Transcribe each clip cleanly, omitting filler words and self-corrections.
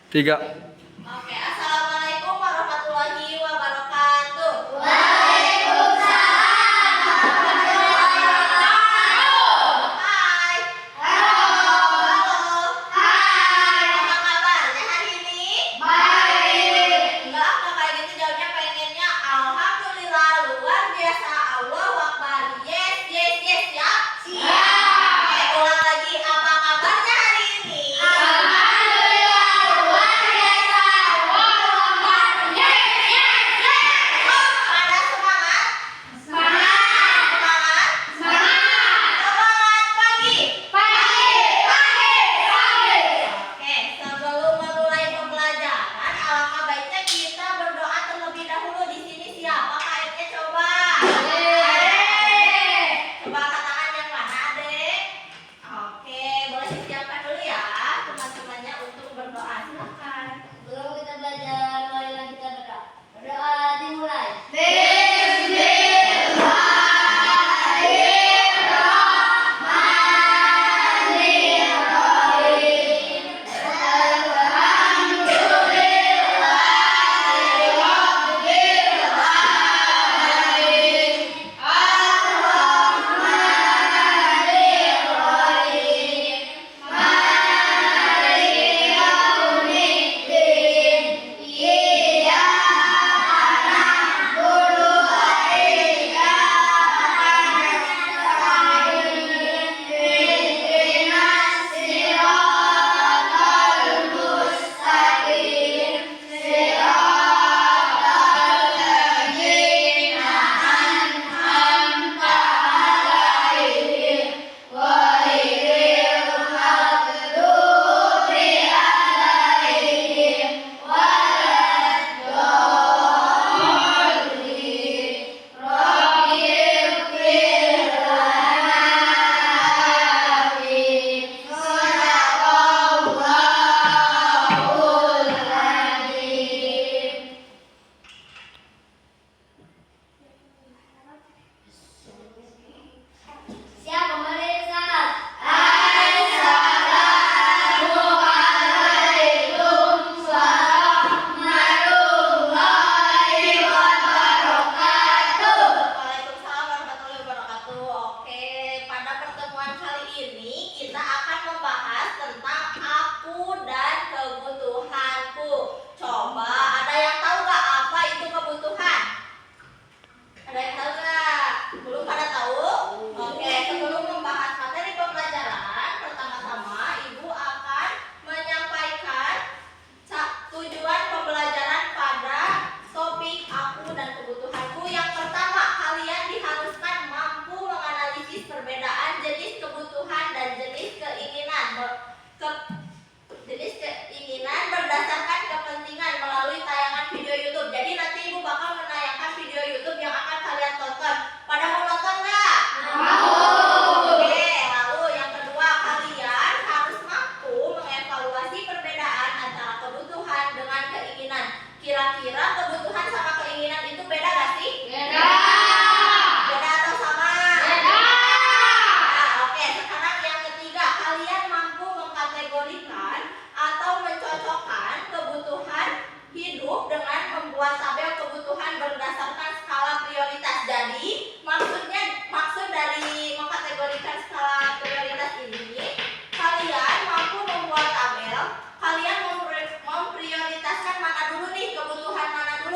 Tiga. Oke, assalamualaikum warahmatullahi wabarakatuh. Waalaikumsalam warahmatullahi wabarakatuh. Hai. Halo. Halo. Hai. Apa kabarnya hari ini? Baik. Enggak, kalau kayak gitu jawabnya pengennya alhamdulillah, luar biasa, Allahu Akbar. Yes, yes, yes, siap? Siap. Oke, ulang lagi, apa kabarnya hari ini? Alhamdulillah luar biasa. Allahu Akbar. Yes, yes, yes. Pada semangat? Semangat. Semangat? Semangat. Semangat pagi. Pagi. Pagi. Pagi. Oke, sebelum memulai pembelajaran, alangkah baiknya kita berdoa terlebih dahulu. Di sini siapa kayaknya coba? Coba angkat tangan yang mana, Adek? Oke, boleh disiapkan dulu ya teman-temannya untuk berdoa. Silakan. Sebelum kita belajar, marilah kita berdoa. Berdoa dimulai. Siapa pemirsa? Assalamualaikum warahmatullahi wabarakatuh. Waalaikumsalam warahmatullahi wabarakatuh. Oke, pada pertemuan kali ini kita akan membahas tentang aku dan kebutuhanku. Coba, ada yang tahu nggak apa itu kebutuhan? Ada yang tahu nggak? Belum pada tahu? Oke, sebelum membahas materi pembelajaran, pertama-tama Ibu akan menyampaikan tujuan pembelajaran pada topik aku dan kebutuhanku. Yang pertama, kalian diharuskan mampu menganalisis perbedaan jenis kebutuhan dan jenis keinginan berdasarkan kepentingan melalui tayangan video YouTube. Jadi nanti Ibu bakal menayangkan video YouTube yang akan kalian tonton. Pada mau nonton nggak? Oke, lalu yang kedua, kalian harus mampu mengevaluasi perbedaan antara kebutuhan dengan keinginan. Kira-kira kebutuhan sama keinginan itu beda nggak sih? Beda atau sama? Nah, oke, sekarang yang ketiga, kalian mampu mengkategorikan atau mencocokkan kebutuhan hidup dengan membuat tabel kebutuhan berdasarkan skala prioritas. Jadi, maksud dari mengkategorikan skala prioritas ini, kalian mampu membuat tabel, kalian memprioritaskan mana dulu nih, kebutuhan mana dulu?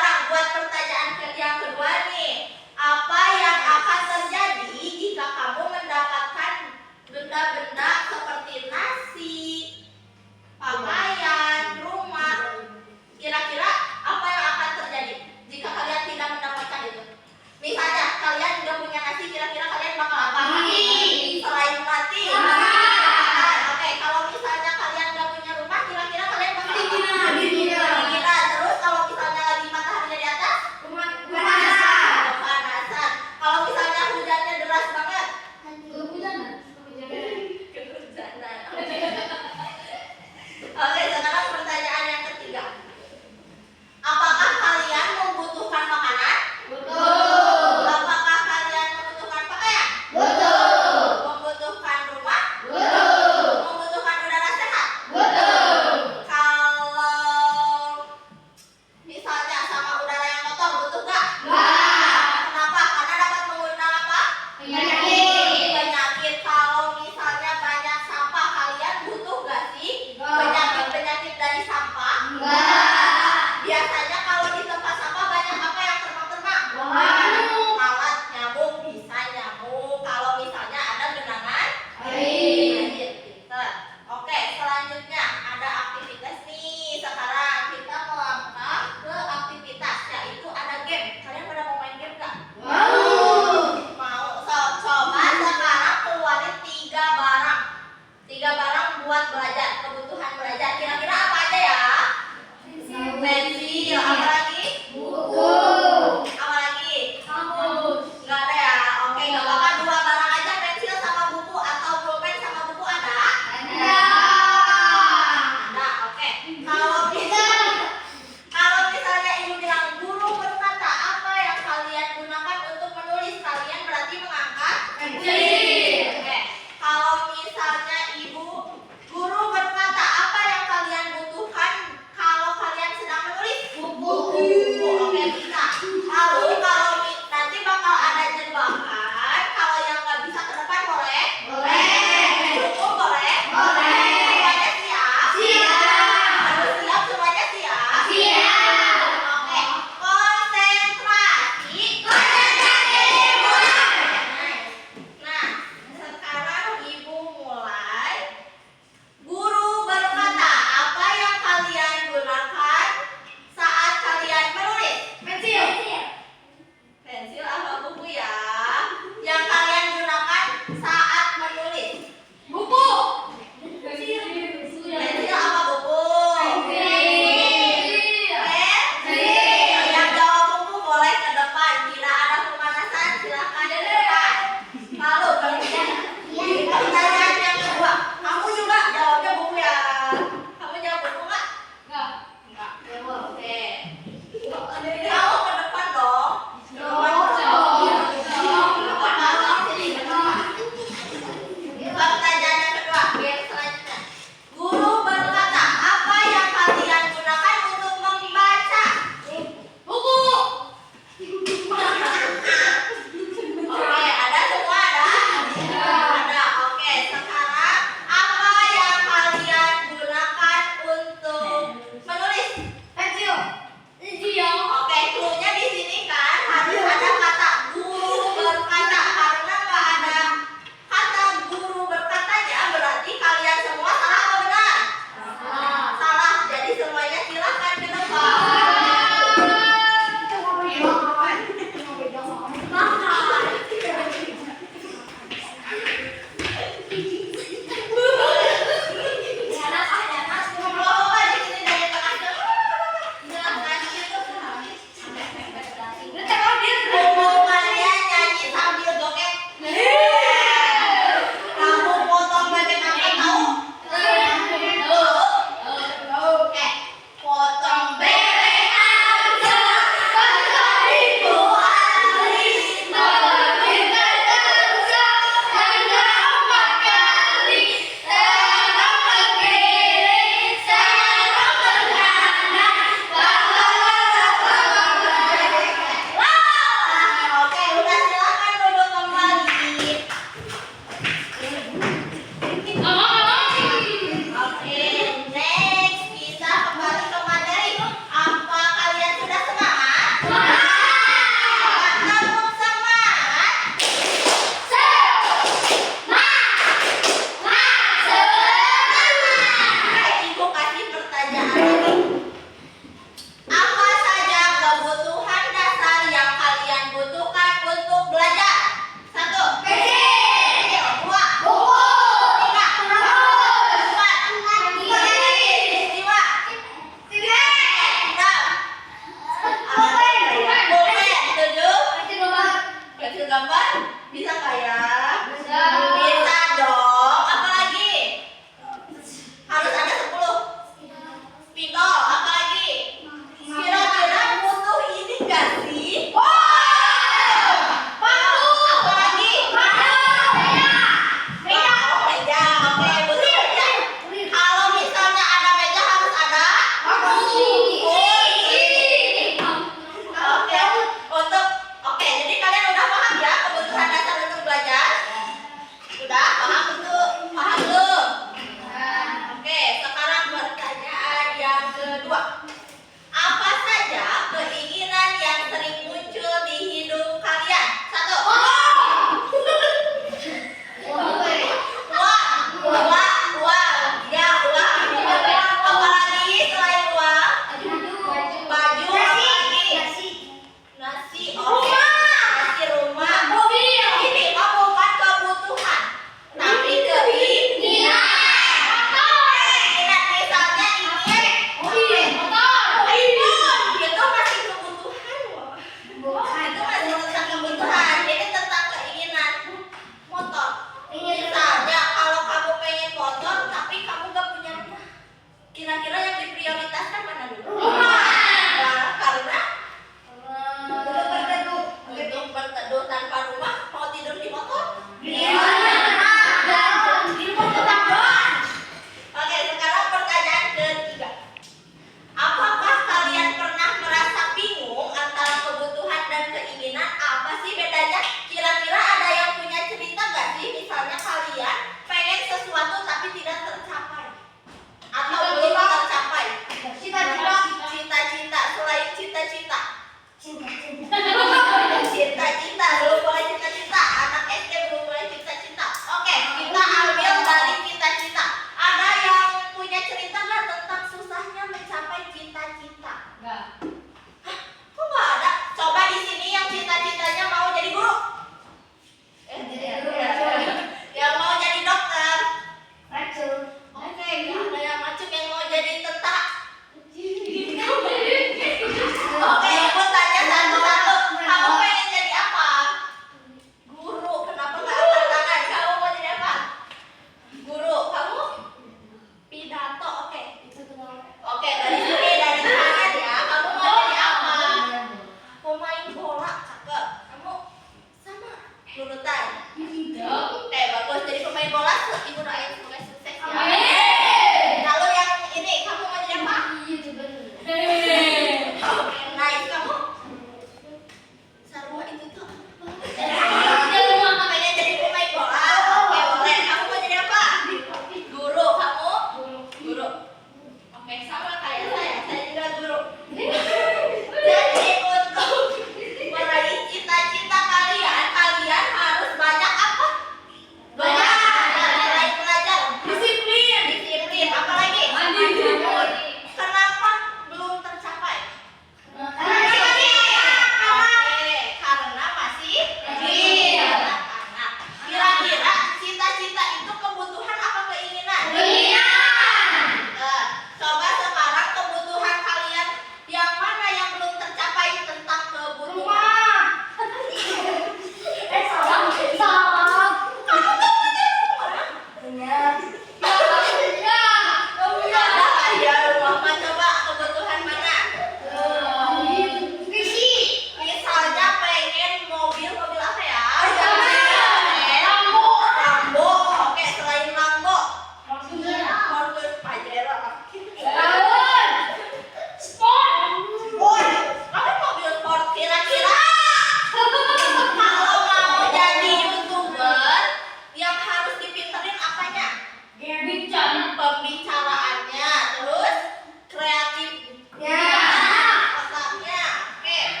pembicaraannya, terus kreatif otaknya. Oke.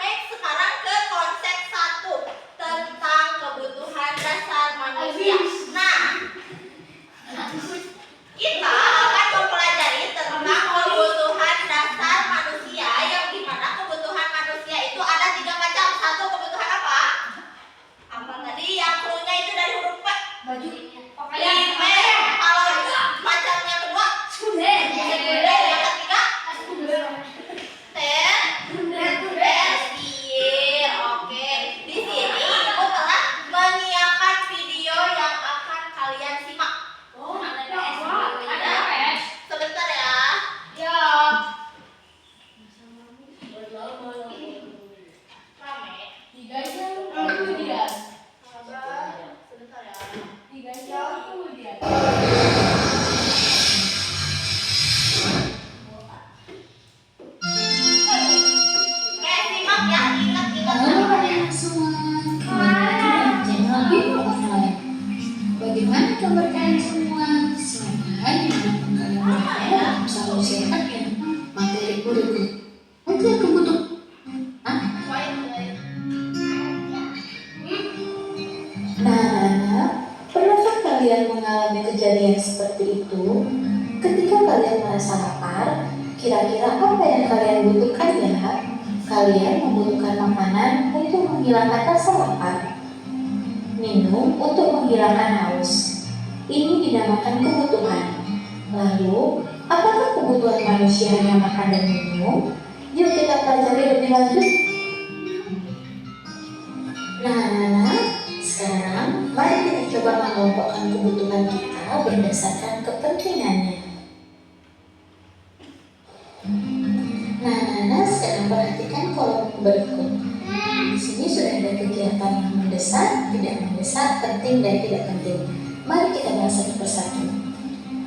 Next sekarang ke konsep 1 tentang kebutuhan dasar manusia. Nah, kita akan mempelajari tentang kebutuhan dasar manusia, yang dimana kebutuhan manusia itu ada 3 macam. Satu, kebutuhan apa? Apa tadi yang cluenya itu dari huruf P? Primer. Kalau macam yang kedua, sekunder. Yang ketiga, tersier. Oke. Di sini ibu telah menyiapkan video yang akan kalian simak. Sebentar ya. Rame. Sebentar ya. Oke, simak ya. Ingat Halo namanya. anak semua, kembali lagi dengan channel Bimu Offline. Bagaimana kabar kalian semua? Semoga dimanapun kalian berada selalu sehat ya. Materi kurikulum. Nanti aku butuh. Nah, pernahkah kalian mengalami kejadian seperti itu? Ketika kalian merasa lapar, kira-kira apa yang kalian butuhkan ya? Kalian membutuhkan makanan untuk menghilangkan rasa lapar, minum untuk menghilangkan haus. Ini dinamakan kebutuhan. Lalu, apakah kebutuhan manusia hanya makan dan minum? Yuk kita pelajari lebih lanjut. Nah, sekarang mari kita coba mengelompokkan kebutuhan kita berdasarkan kepentingannya. Nah, sekarang perhatikan kolom berikut. Di sini sudah ada kegiatan yang mendesak, tidak mendesak, penting dan tidak penting. Mari kita bahas satu persatu.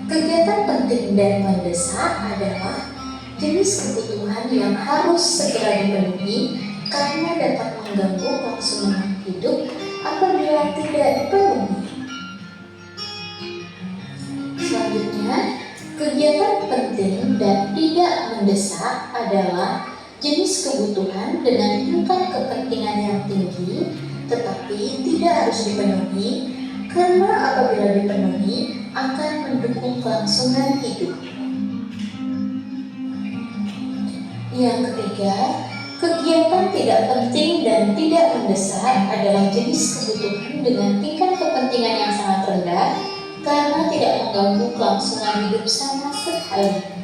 Kegiatan penting dan mendesak adalah jenis kebutuhan yang harus segera dipenuhi karena dapat mengganggu kelangsungan hidup apabila tidak dipenuhi. Selanjutnya, kegiatan penting dan tidak mendesak adalah jenis kebutuhan dengan tingkat kepentingan yang tinggi tetapi tidak harus dipenuhi karena apabila dipenuhi akan mendukung kelangsungan hidup. Yang ketiga, kegiatan tidak penting dan tidak mendesak adalah jenis kebutuhan dengan tingkat kepentingan yang sangat rendah karena tidak mengganggu kelangsungan hidup sama sekali.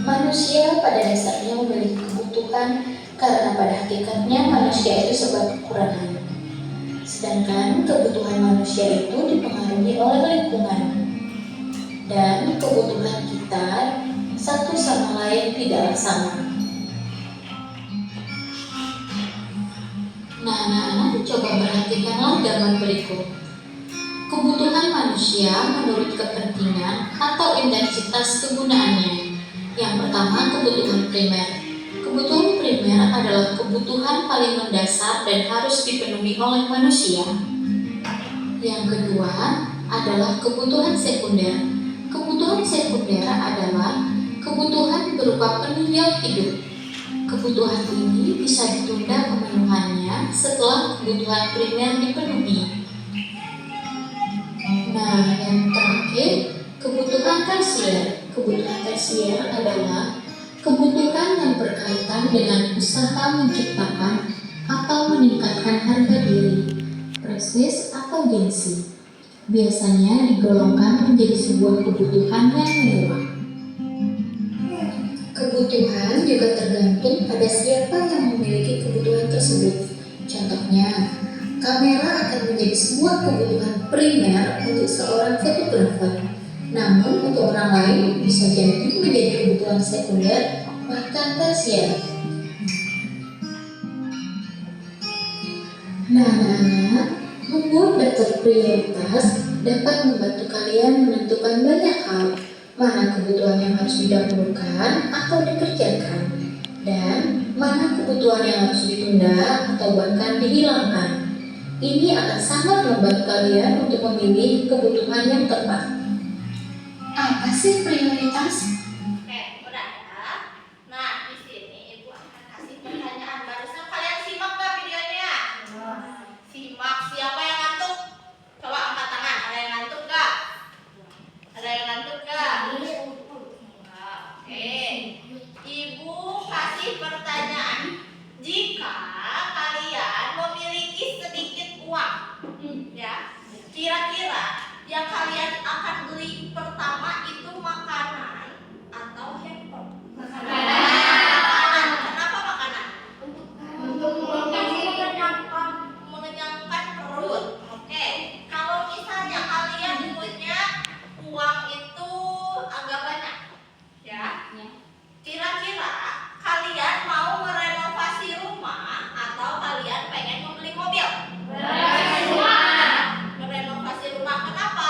Manusia pada dasarnya memiliki kebutuhan karena pada hakikatnya manusia itu serba kekurangan. Sedangkan kebutuhan manusia itu dipengaruhi oleh lingkungan. Dan kebutuhan kita satu sama lain tidaklah sama. Nah, coba perhatikanlah gambar berikut. Kebutuhan manusia menurut kepentingan atau intensitas kegunaannya. Yang pertama, kebutuhan primer. Kebutuhan primer adalah kebutuhan paling mendasar dan harus dipenuhi oleh manusia. Yang kedua adalah kebutuhan sekunder. Kebutuhan sekunder adalah kebutuhan berupa penunjang hidup. Kebutuhan ini bisa ditunda pemenuhannya setelah kebutuhan primer dipenuhi. Nah, yang terakhir, kebutuhan tersier. Kebutuhan tersier adalah kebutuhan yang berkaitan dengan usaha menciptakan atau meningkatkan harga diri, prestis atau gengsi. Biasanya digolongkan menjadi sebuah kebutuhan yang mewah. Kebutuhan juga tergantung pada siapa yang memiliki kebutuhan tersebut. Contohnya, kamera akan menjadi sebuah kebutuhan primer untuk seorang fotografer. Namun untuk orang lain bisa jadi menjadi kebutuhan sekunder bahkan tersier. Nah, membuat daftar prioritas dapat membantu kalian menentukan banyak hal, mana kebutuhan yang harus didahulukan atau dikerjakan, dan mana kebutuhan yang harus ditunda atau bahkan dihilangkan. Ini akan sangat membantu kalian untuk memilih kebutuhan yang tepat. Apa sih prioritas? Oke, udah ya. Nah, di sini Ibu akan kasih pertanyaan. Barusan kalian simak nggak videonya? Simak. Siapa yang ngantuk? Coba angkat tangan. Ada yang ngantuk nggak? Ada yang ngantuk nggak? Nah, oke. Ibu kasih pertanyaan. Jika kalian memiliki sedikit uang, ya, kira-kira yang kalian akan beli pertama itu makanan atau handphone? Makanan. Kenapa makanan? Mengenyangkan perut. Oke. Kalau misalnya kalian punya uang itu agak banyak, ya. Kira-kira kalian mau merenovasi rumah atau kalian pengen membeli mobil? Merenovasi rumah. Kenapa?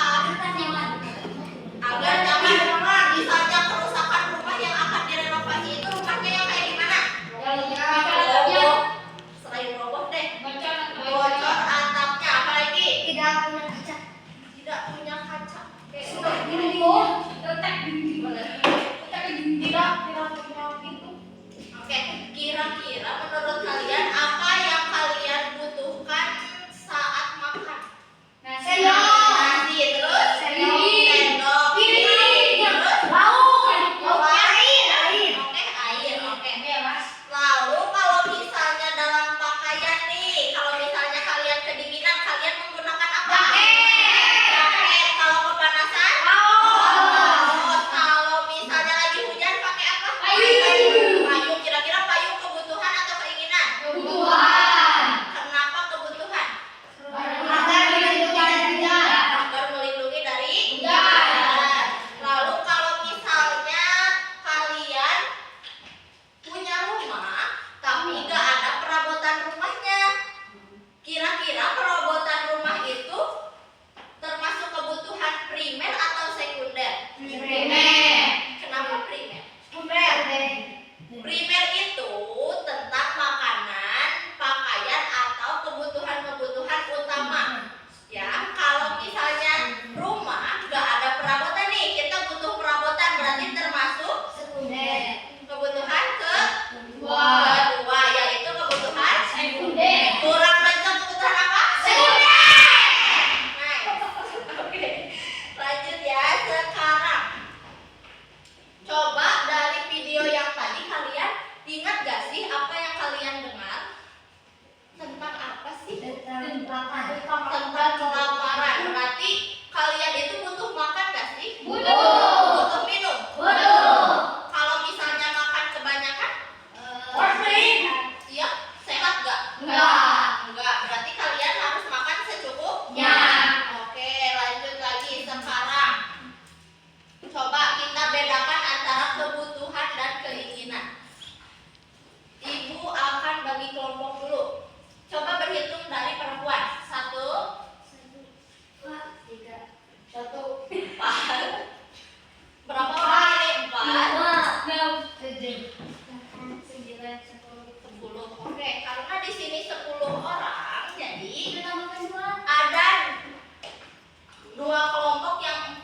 Agar nyaman. Misalnya kerusakan rumah yang akan direnovasi itu rumahnya yang kayak gimana? Roboh. Selain roboh deh. Bocor atapnya. Apalagi? Tidak punya kaca. Oke. Tidak punya pintu. Oke, kira-kira menurut kalian apa yang kalian butuhkan saat makan? Nasi, terus sendok, piring, terus air. Oke. Lalu kalau misalnya dalam pakaian nih, kalau misalnya kalian kedinginan, kalian menggunakan apa? Jaket. Kalau kepanasan? Kalau misalnya lagi hujan pakai apa? Payung. Kira-kira payung kebutuhan atau keinginan? Kenapa kebutuhan? Agar melindungi dari hujan. Lalu kalau misalnya kalian punya rumah tapi nggak ada perabotan rumahnya, kira-kira perabotan rumah itu termasuk kebutuhan primer atau sekunder? Kenapa primer? Primer itu tentang makanan, pakaian atau kebutuhan-kebutuhan utama. Ya, kalau misalnya rumah nggak ada perabotan nih, kita butuh perabotan, berarti termasuk kebutuhan kedua, yaitu kebutuhan kurang lengkap kebutuhan apa? Nah, oke. Lanjut ya, sekarang coba dari video yang tadi kalian ingat gak sih apa yang kalian dengar? Tentang apa sih? Tentang kelaparan. Berarti kalian itu butuh makan gak sih? Butuh minum? Kalau misalnya makan kebanyakan? Iya, sehat gak? Enggak. Berarti kalian harus makan secukupnya. Oke, lanjut lagi. Sekarang coba kita bedakan antara kebutuhan dan keinginan. Ibu akan bagi kelompok dulu. Coba berhitung dari perempuan. 1, 4. Berapa orang ini? 4, 10. Oke, karena di sini 10 orang, jadi ada 2 kelompok yang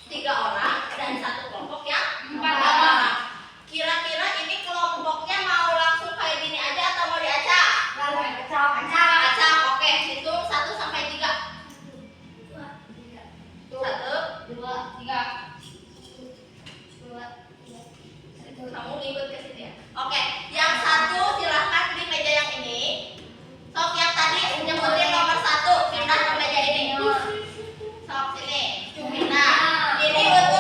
3 orang dan 1 kelompok yang 4 orang. Kira-kira ini kelompoknya mau langsung kayak gini aja atau mau diacak? Acak. Oke, hitung 1 sampai 3. 1, 2, 3. Kamu ngikut ke sini ya? Oke, yang 1 silahkan di meja yang ini. Sok yang tadi nyebutin nomor 1 pindah ke meja ini. Sok sini. Pindah. Ini untuk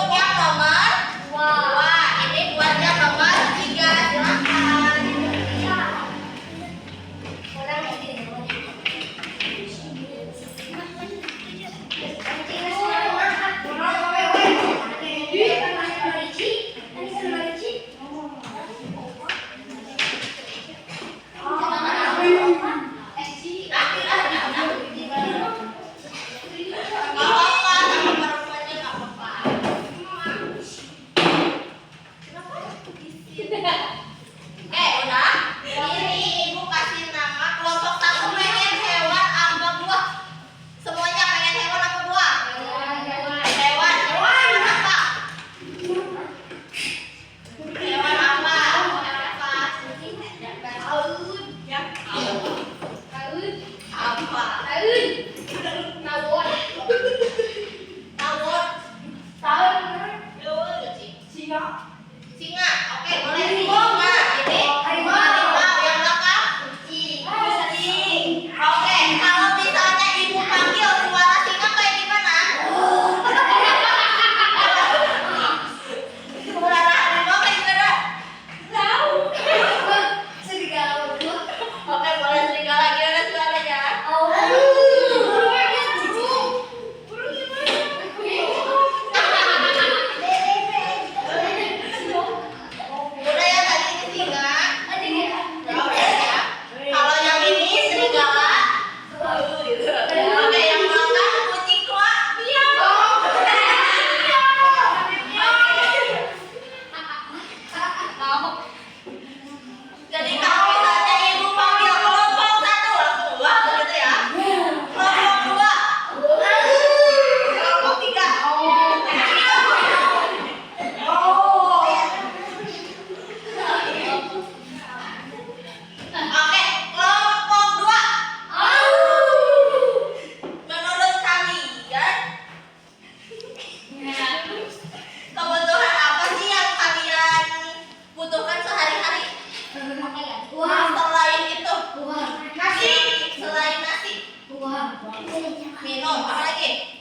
Minum, apa lagi?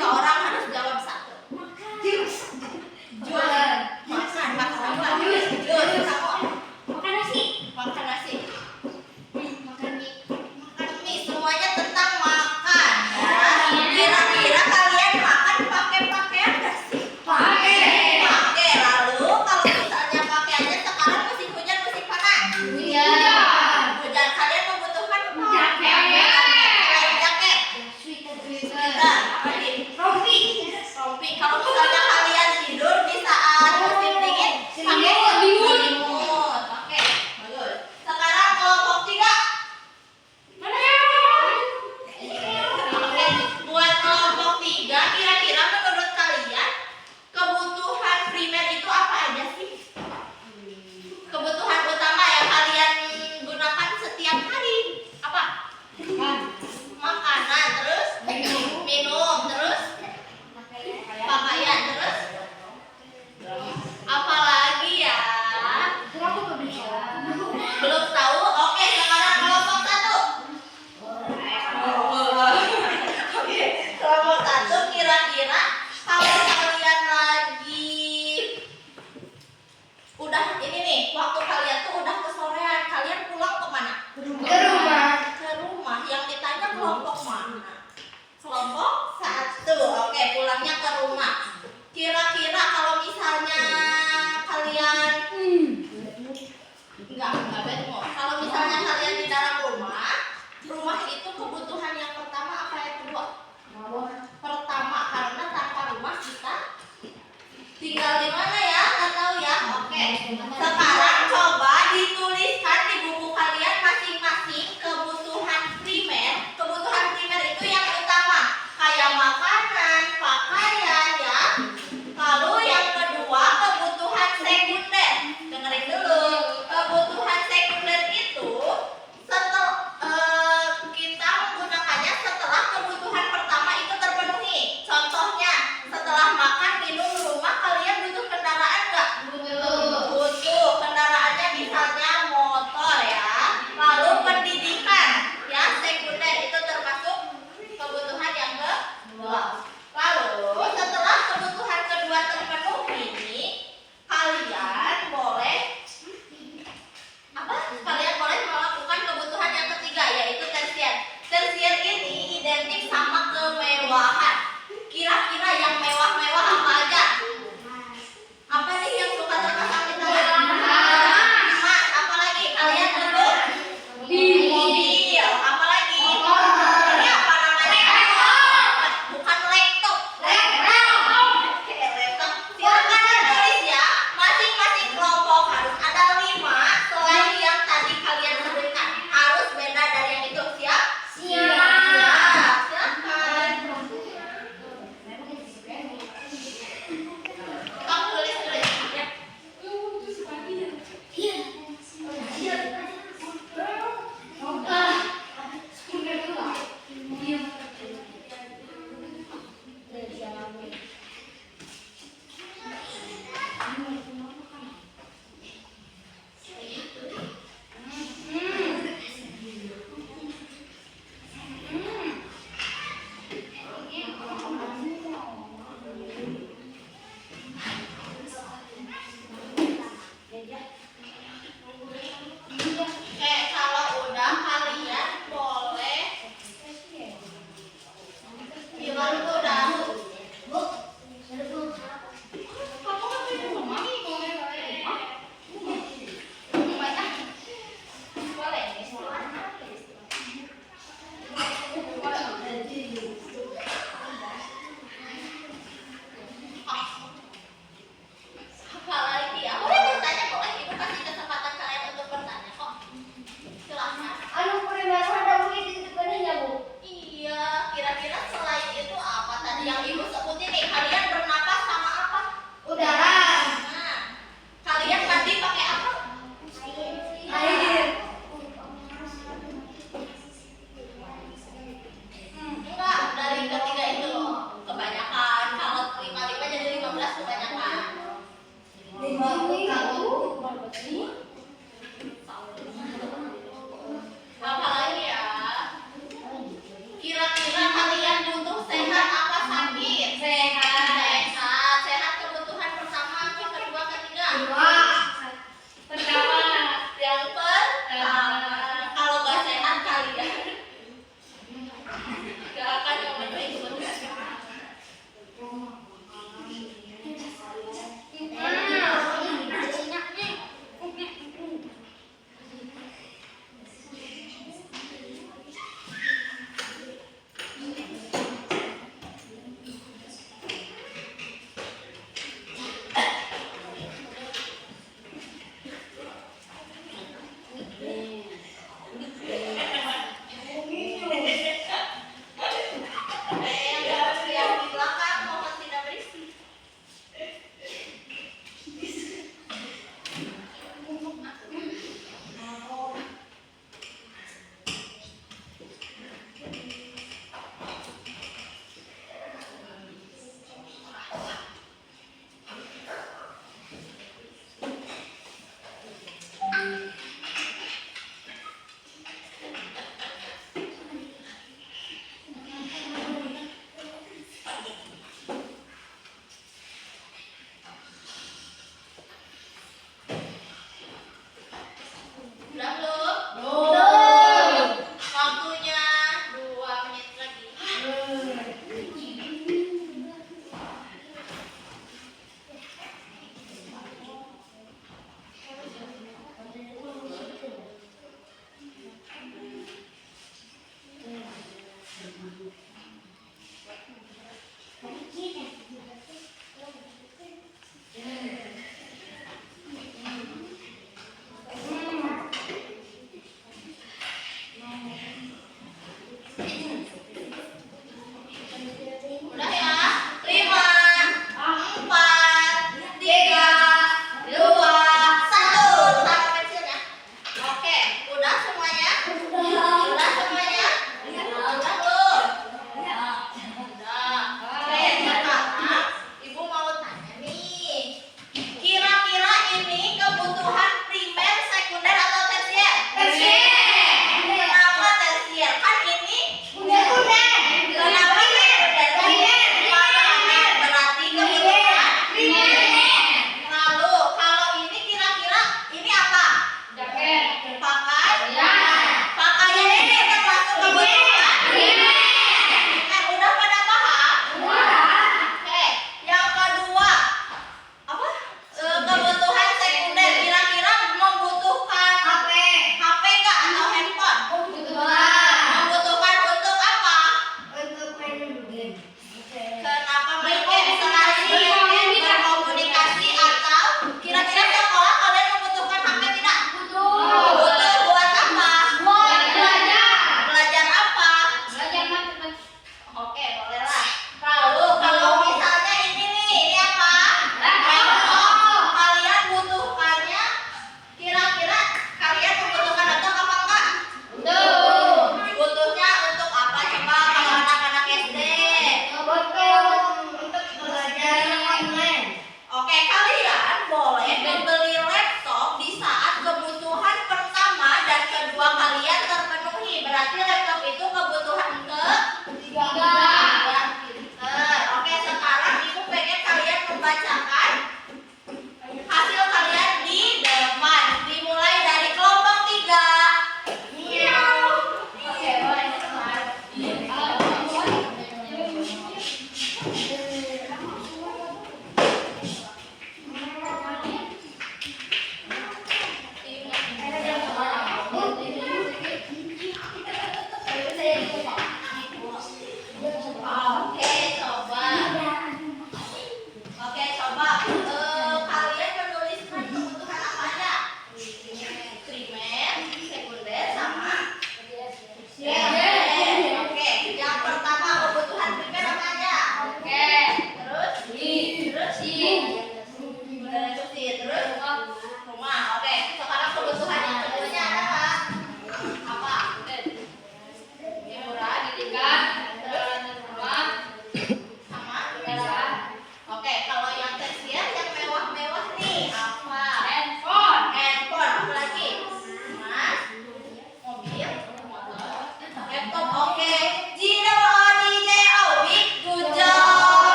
Seorang harus jawab satu. Jus. Makan apa? Jus. Kamu Makan nasi. makan nasi. Makan mie. Makan mie. Semuanya tentang makan. Ya. Kira-kira kalian makan pakai pakaian nggak sih? Pakai. Pakai. Lalu kalau misalnya pakaiannya sekarang musim hujan, musim panas. Hujan, kalian membutuhkan apa? Jaket. Selain jaket. Sweater. Nah, apa lagi? Rompi. Rompi. Kalau misalnya kalian tidur di saat musim dingin, pakai Selimut. selimut. Oke, bagus. Sekarang kelompok 3. Oke, buat kelompok 3, kira-kira menurut kalian kebutuhan primer itu apa aja sih? Kebutuhan utama yang kalian gunakan setiap hari apa? Makanan, terus minum, terus pakaian, terus apa lagi ya? Belum tahu? Oke, sekarang kelompok 1. Oke, kelompok 1 kira-kira kalau kalian lagi udah ini nih, waktu kalian tuh udah kesorean, kalian pulang kemana? Ke rumah. Ke rumah. Yang ditanya kelompok mana? Kelompok 1. Oke, pulangnya ke rumah. Kira-kira kalau misalnya kalian enggak bad mood. Kalau misalnya kalian di dalam rumah itu kebutuhan yang pertama apa yang kedua? Pertama, karena tanpa rumah kita tinggal di mana ya? Nggak tahu ya. Oke. Sekarang coba dituliskan di buku kalian masing-masing kebutuhan primer. Kebutuhan primer itu yang utama, kayak makanan, pakaian ya. Lalu yang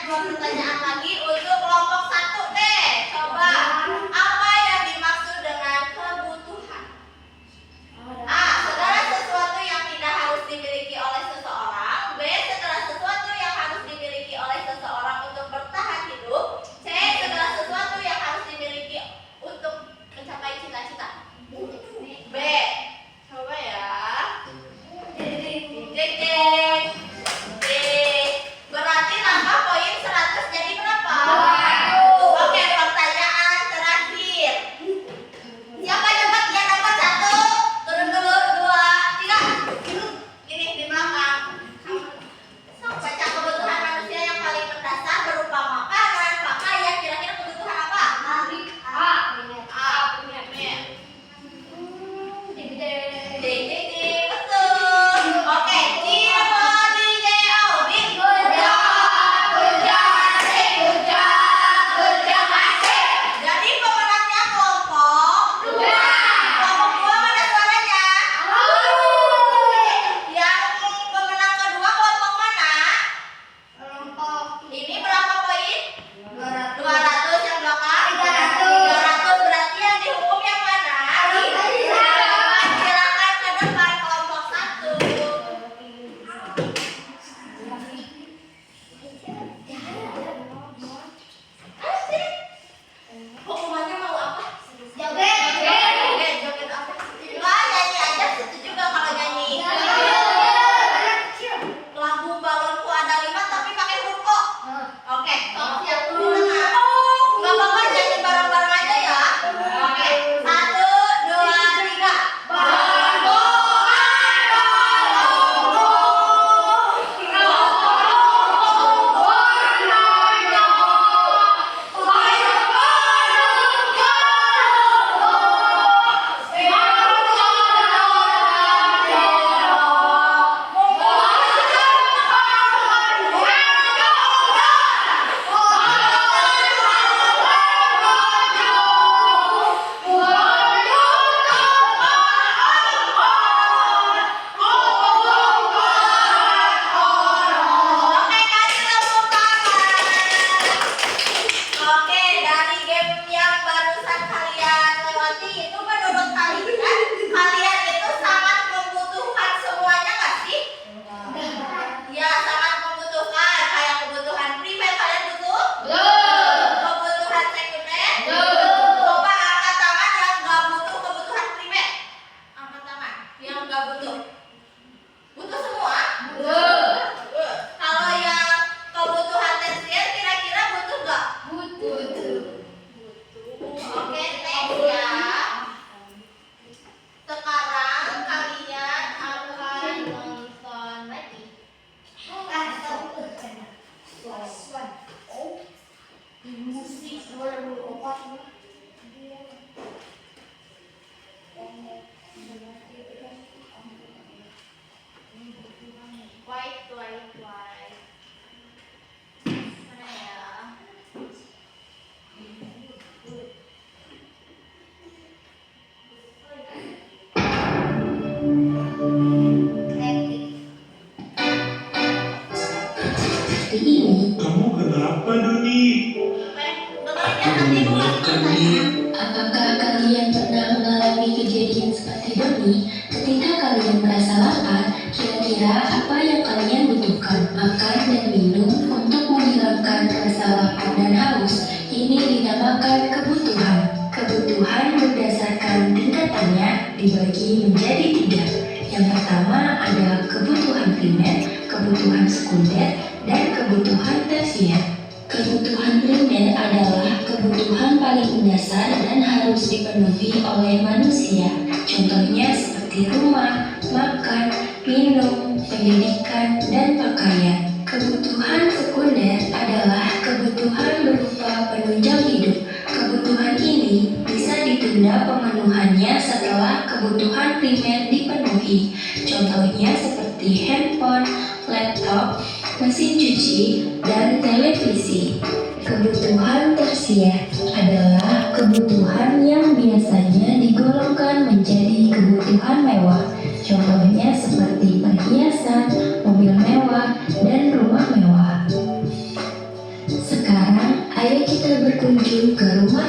dua pertanyaan lagi untuk kelompok 1 deh. Coba, apa yang dimaksud dengan kebutuhan? A. Segala sesuatu yang tidak harus dimiliki oleh seseorang. B. Segala sesuatu yang harus dimiliki oleh seseorang untuk bertahan hidup. C. Segala sesuatu yang harus dimiliki untuk mencapai cita-cita. B. Coba ya. Dek. D. Berarti nambah poin 100 jadi berapa? 200. Oke, pertanyaan terakhir. Siapa cepat yang dapat 1? Turun dulu, 2, 3. Ini di belakang. Baca kebutuhan manusia yang paling mendasar berupa makanan, pakaian. Kira-kira kebutuhan apa? A. Betul. Oke, jadi pemenangnya kelompok 2. Kelompok 2 mana suaranya? Yang pemenang kedua kelompok mana? Ini berapa poin? 200 yang belakang? 300. Berarti yang dihukum yang mana? Silakan ke depan kelompok 1. Asik. Hukumannya mau apa? Joget apa? Enggak, nyanyi aja. Setuju gak kalau nyanyi? Lagu balonku ada 5 tapi pakai huruf O. Oke, siap dulu. Nggak apa-apa, nyanyi bareng-bareng aja ya. Oke, 1, 2, 3. Oke, kasih tepuk tangan. Oke, dari game yang barusan kalian lewati itu menurut kalian itu sangat membutuhkan semuanya nggak sih? Ya, sangat membutuhkan. Kayak kebutuhan primer kalian butuh? Kebutuhan sekunder? Coba angkat tangan yang nggak butuh kebutuhan primer. Angkat tangan yang nggak butuh. Butuh semua? Kalau yang kebutuhan tersier kira-kira butuh nggak? Oke, next ya. Sekarang kalian akan nonton lagi. White. Mana ya? Seperti ini, Kamu kenapa, Doni? Dengerin ya, nanti ibu kasih pertanyaan. apakah kalian pernah mengalami kejadian seperti Doni? Ketika kalian merasa lapar, kira-kira apa yang kalian butuhkan? Makan dan minum untuk menghilangkan rasa lapar dan haus. Ini dinamakan kebutuhan. Kebutuhan berdasarkan tingkatannya dibagi menjadi 3. Yang pertama adalah kebutuhan primer, kebutuhan sekunder, dan kebutuhan tersier. Kebutuhan primer adalah kebutuhan paling mendasar dan harus dipenuhi oleh manusia. Contohnya seperti rumah, makan, minum, pendidikan, dan pakaian. Kebutuhan sekunder adalah kebutuhan berupa penunjang hidup. Kebutuhan ini bisa ditunda pemenuhannya setelah kebutuhan primer dipenuhi. Contohnya seperti handphone, laptop, mesin cuci, dan televisi. Kebutuhan tersier adalah kebutuhan yang biasanya digolongkan menjadi kebutuhan mewah. Contohnya seperti perhiasan, mobil mewah, dan rumah mewah.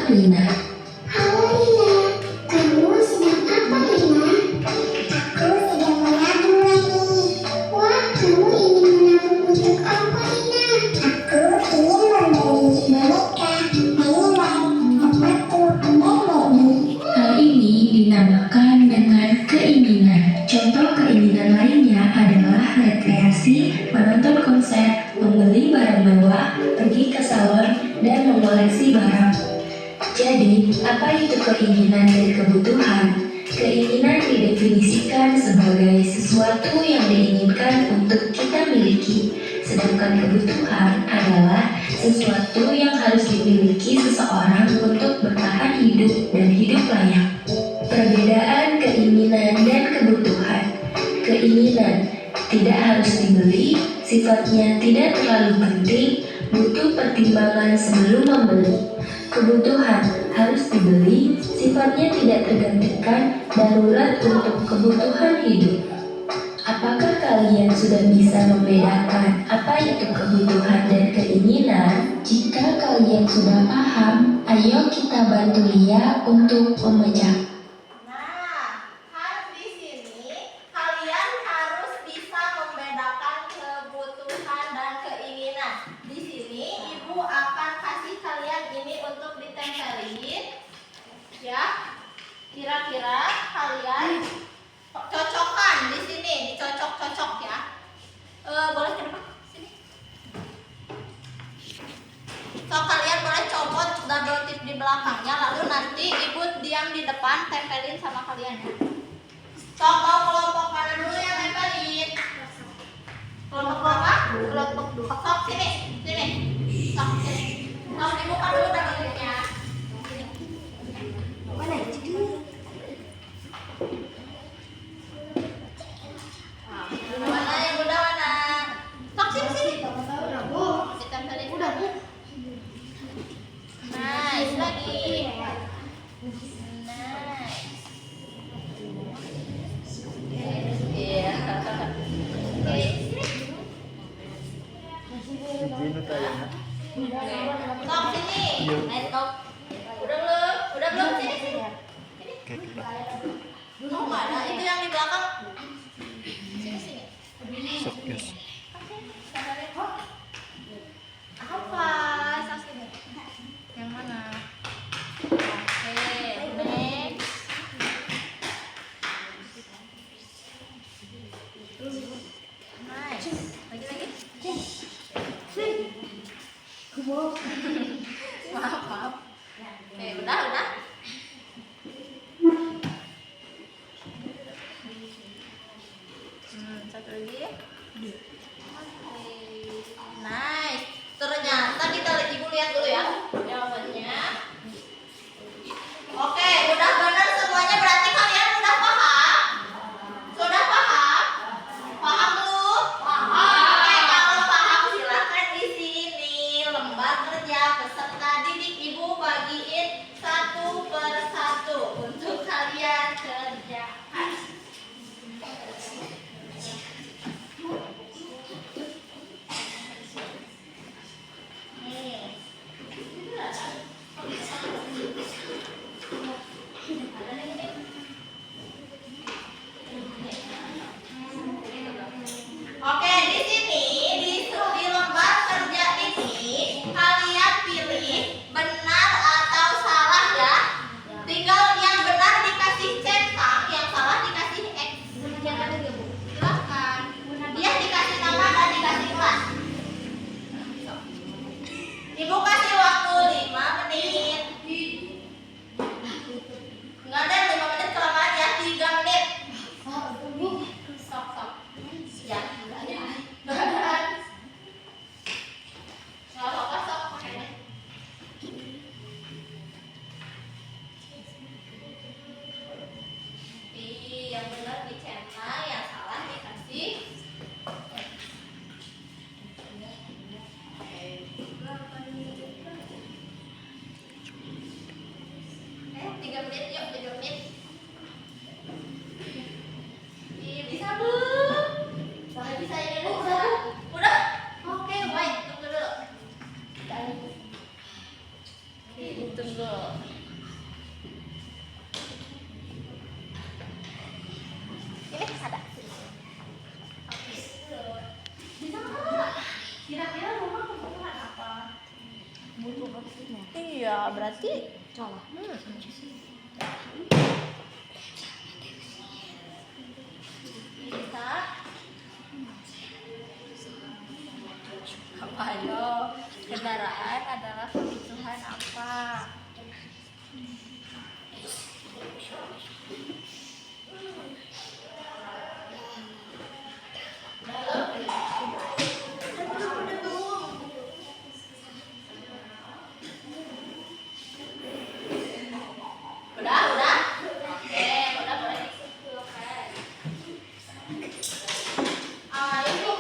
Lina. Halo Lina, kamu sedang apa Lina? Aku sedang menabung lagi. Wah, kamu ingin menabung untuk apa Lina? Aku ingin membeli boneka, mainan, sepatu, dan baby. Hal ini dinamakan dengan keinginan. Contoh keinginan lainnya adalah rekreasi, menonton konser, membeli barang mewah, pergi ke sawah, dan mengoleksi barang. Jadi, apa itu keinginan dan kebutuhan? Keinginan didefinisikan sebagai sesuatu yang diinginkan untuk kita miliki, sedangkan kebutuhan adalah sesuatu yang harus dimiliki seseorang untuk bertahan hidup dan hidup layak. Perbedaan keinginan dan kebutuhan. Keinginan tidak harus dibeli, sifatnya tidak terlalu penting, butuh pertimbangan sebelum membeli. Kebutuhan harus dibeli, sifatnya tidak tergantikan, darurat untuk kebutuhan hidup. Apakah kalian sudah bisa membedakan apa itu kebutuhan dan keinginan? Jika kalian sudah paham, ayo kita bantu Lia untuk memecah. Nah, kan di sini kalian harus bisa membedakan kebutuhan dan keinginan. Di sini ibu akan kasih kalian ini untuk ditempelin, ya. Kira-kira kalian cocokkan di sini, dicocok-cocok ya. Boleh ke depan sini. So kalian boleh copot double tip di belakangnya, lalu nanti ibu diam di depan tempelin sama kalian ya. So mau kelompok mana dulu yang tempelin? Kelompok berapa? Kelompok 2. Sok sini, sini. Sok sini. Sok dibuka dulu double tipnya. Mana itu? Mana yang udah mana? Sok sini sini. Ditempelin udah bu. Nice lagi. Nice. Iya. Oke. Sok sini. Naik top. Udah belum? Udah belum sini sini. Oh nggak ada. Itu yang di belakang. Sini sini. Sok yes. Apa? Sok sini. Yang mana? Oke, next. Nice. Lagi. Maaf. Oke, udah. Satu lagi. Nice. Ternyata kita ibu lihat dulu ya jawabannya. Oke, udah benar semuanya, berarti kalian udah paham? Sudah paham? Paham belum? Paham. Oke, kalau paham silakan di sini lembar kerja peserta didik ibu bagiin satu per satu untuk kalian kerjakan. Oke, di sini di lembar kerja ini kalian pilih benar atau salah ya. Tinggal yang benar dikasih centang, yang salah dikasih X. Silakan. Dia dikasih nama dan dikasih kelas. Ibu kasih waktu 5 menit. Enggak ada 5 menit kelamaan ya, 3 menit. Sok. Ya, badan. Nggak apa-apa, sok pakai deh. Yang benar dicentang, yang salah dikasih. Oke. Ini ada. Bisa nggak? Kira-kira rumah kebutuhan apa? Butuh bersihnya. Iya, berarti salah. Bisa. Apa ayo? Kendaraan adalah kebutuhan apa? Udah? Oke, udah boleh disimpulkan. Ayo.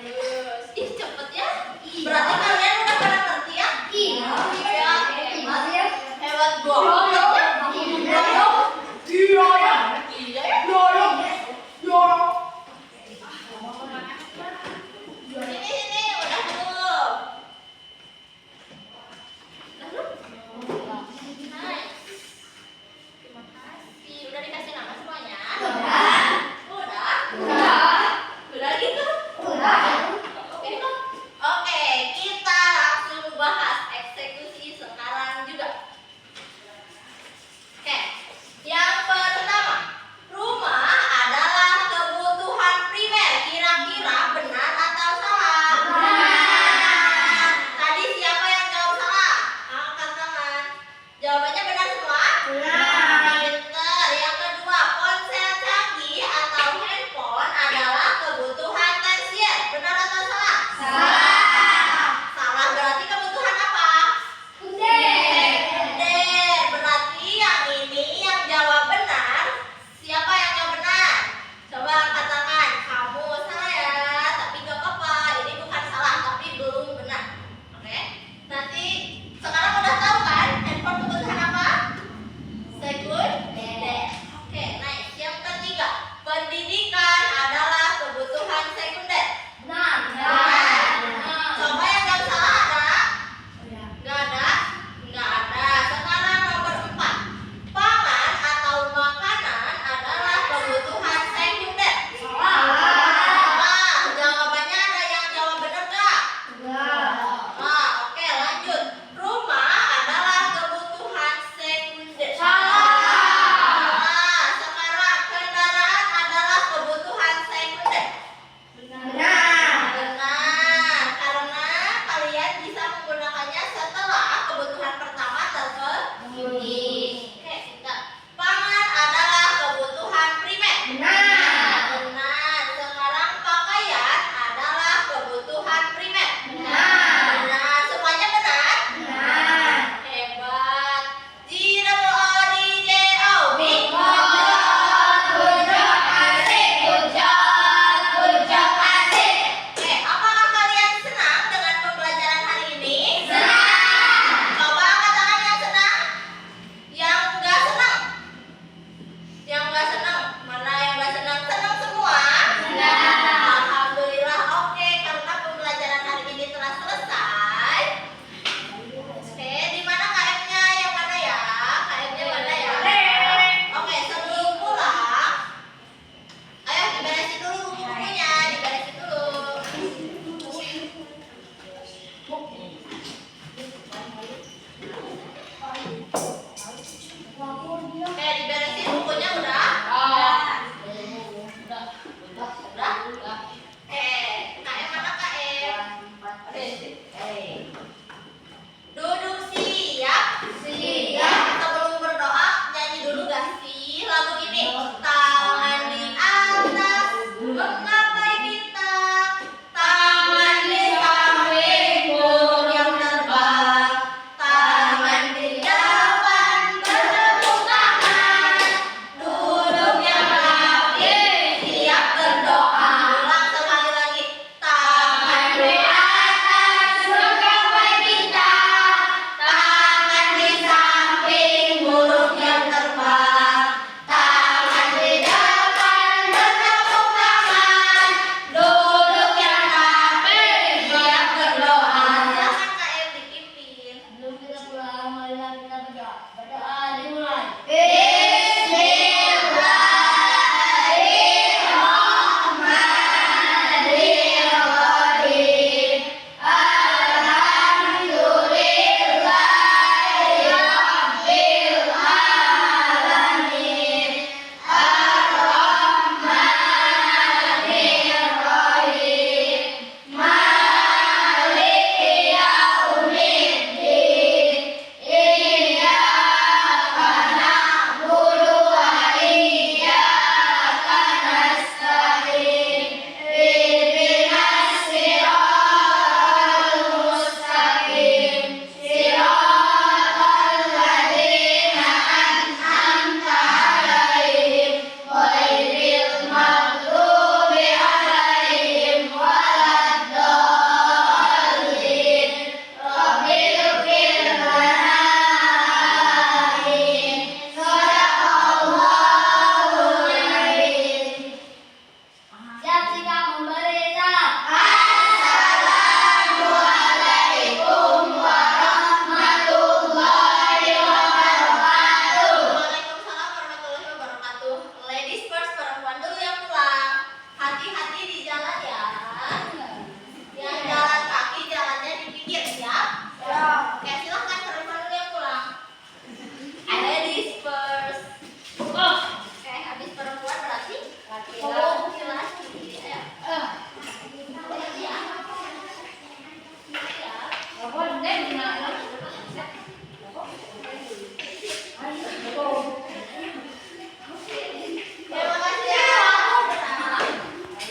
Terus. Ih, cepet ya. Berarti kalian udah pada ngerti ya? Iya. Iya. Hebat ya. Hebat banget.